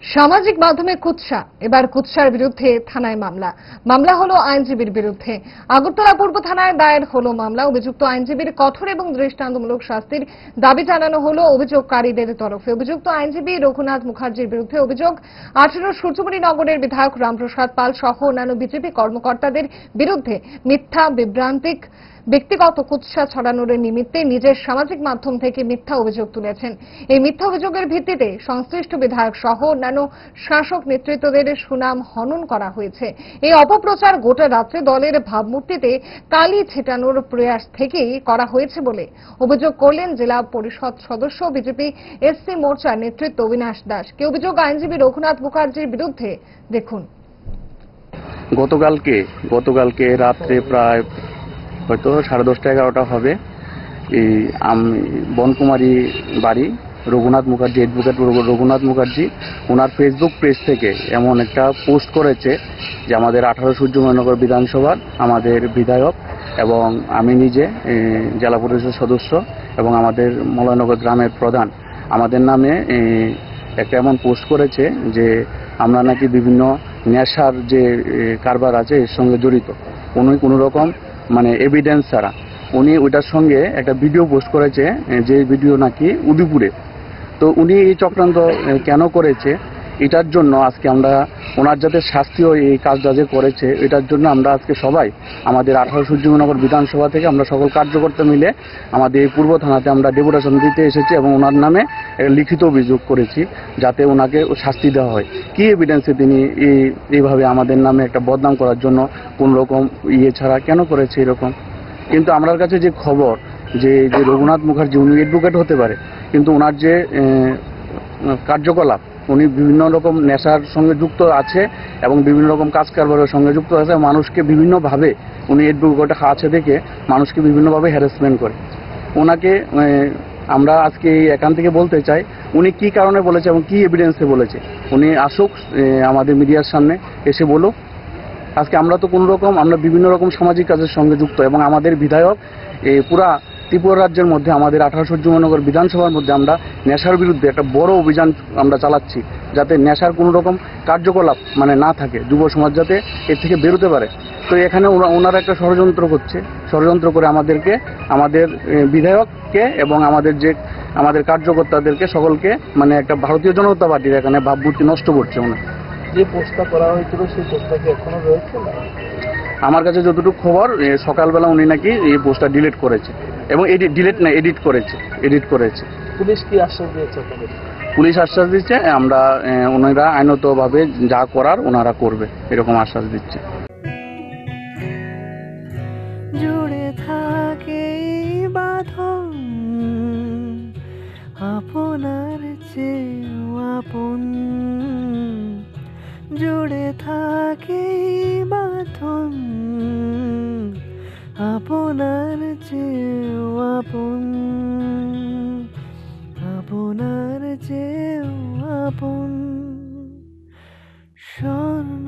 সামাজিক মাধ্যমে কুৎসা, এবার কুৎসার বিরুদ্ধে থানায় মামলা হলো আইনজীবীর বিরুদ্ধে। আগরতলা পূর্ব থানায় দায়ের হলো মামলা। অভিযুক্ত আইনজীবীর কঠোর এবং দৃষ্টান্তমূলক শাস্তির দাবি জানানো হলো অভিযোগকারীদের তরফে। অভিযুক্ত আইনজীবী রঘুনাথ মুখার্জির বিরুদ্ধে অভিযোগ 18 সূর্যমণি নগরের বিধায়ক রামপ্রসাদ পাল সহ অন্যান্য বিজেপি কর্মকর্তাদের বিরুদ্ধে মিথ্যা, বিভ্রান্তিক, ব্যক্তিগত কুৎসা ছড়ানোর নিমিত্তে নিজের সামাজিক মাধ্যম থেকে মিথ্যা অভিযোগ তুলেছেন। এই মিথ্যা অভিযোগের ভিত্তিতে সংশ্লিষ্ট বিধায়ক সহ অন্যান্য শাসক নেতৃত্বদের সুনাম হনন করা হয়েছে। এই অপপ্রচার গোটা রাজ্যে দলের ভাবমূর্তিতে কালি ছেটানোর প্রয়াস থেকেই করা হয়েছে বলে অভিযোগ করলেন জেলা পরিষদ সদস্য বিজেপি এসসি মোর্চার নেতৃত্ব অবিনাশ দাস। কে অভিযোগ আইনজীবী রঘুনাথ মুখার্জির বিরুদ্ধে দেখুন। গতকালকে রাত্রে প্রায় হয়তো 10:30-11টা হবে। এই বনকুমারী বাড়ি রঘুনাথ মুখার্জি, অ্যাডভোকেট রঘুনাথ মুখার্জি, ওনার ফেসবুক পেজ থেকে এমন একটা পোস্ট করেছে যে আমাদের 18 সূর্যমণিনগর বিধানসভার আমাদের বিধায়ক এবং আমি নিজে জেলা পরিষদ সদস্য এবং আমাদের মলয়নগর গ্রামের প্রধান আমাদের নামে একটা এমন পোস্ট করেছে যে আমরা নাকি বিভিন্ন নেশার যে কারবার আছে এর সঙ্গে জড়িত। উনি কোনো রকম এভিডেন্স ছাড়া উনি ওইটার সঙ্গে একটা ভিডিও পোস্ট করেছে, যে ভিডিও নাকি উদয়পুরে। তো উনি এই চক্রান্ত কেন করেছে এটার জন্য আজকে আমরা ওনার যাতে শাস্তি হয় এই কাজটা যে করেছে এটার জন্য আমরা আজকে সবাই আমাদের 18 সূর্যমণিনগর বিধানসভা থেকে আমরা সকল কার্যকর্তা মিলে আমাদের এই পূর্ব থানাতে আমরা ডেপুটেশন দিতে এসেছি এবং ওনার নামে লিখিত অভিযোগ করেছি যাতে ওনাকে শাস্তি দেওয়া হয়। কি এভিডেন্সে তিনি এইভাবে আমাদের নামে একটা বদনাম করার জন্য কোন রকম ছাড়া কেন করেছে এরকম। কিন্তু আমার কাছে যে খবর যে রঘুনাথ মুখার্জি উনি অ্যাডভোকেট হতে পারে, কিন্তু ওনার যে কার্যকলাপ উনি বিভিন্ন রকম নেশার সঙ্গে যুক্ত আছে এবং বিভিন্ন রকম কাজ কারবারের সঙ্গে যুক্ত আছে। মানুষকে বিভিন্নভাবে উনি অ্যাডভোকেট আছে দেখে মানুষকে বিভিন্নভাবে হ্যারাসমেন্ট করে। ওনাকে আমরা আজকে এখান থেকে বলতে চাই উনি কি কারণে বলেছে এবং কি এভিডেন্সে বলেছে উনি আসুক আমাদের মিডিয়ার সামনে এসে বলুক। আজকে আমরা তো আমরা বিভিন্ন রকম সামাজিক কাজের সঙ্গে যুক্ত এবং আমাদের বিধায়ক পুরা ত্রিপুরা রাজ্যের মধ্যে আমাদের 18 সূর্যমণিনগর বিধানসভার মধ্যে আমরা নেশার বিরুদ্ধে একটা বড় অভিযান আমরা চালাচ্ছি যাতে নেশার কোনো রকম কার্যকলাপ না থাকে, যুব সমাজ যাতে এর থেকে বেরোতে পারে। তো এখানে ওনারা একটা ষড়যন্ত্র করে আমাদের বিধায়ককে এবং আমাদের কার্যকর্তাদেরকে সকলকে একটা ভারতীয় জনতা পার্টির এখানে ভাবমূর্তি নষ্ট করছে। যে পোস্টটা করা হয়েছিল সেই পোস্টটা কি এখনো রয়েছে? আমার কাছে যতটুকু খবর সকালবেলা উনি নাকি এই পোস্টটা ডিলিট করেছে এবং এডিট করেছে। পুলিশ কি আশ্বাস দিয়েছে? পুলিশ আশ্বাস দিচ্ছে আমরা ওনারা আইনতভাবে যা করার ওনারা করবে এরকম আশ্বাস দিচ্ছে। জুড়ে থাকে বাঁধন আপনার চেয়েও আপন, জুড়ে থাকে বাঁধন আপনার চেয়েও আপন, আপনার চেয়েও আপন। স্বর্ণ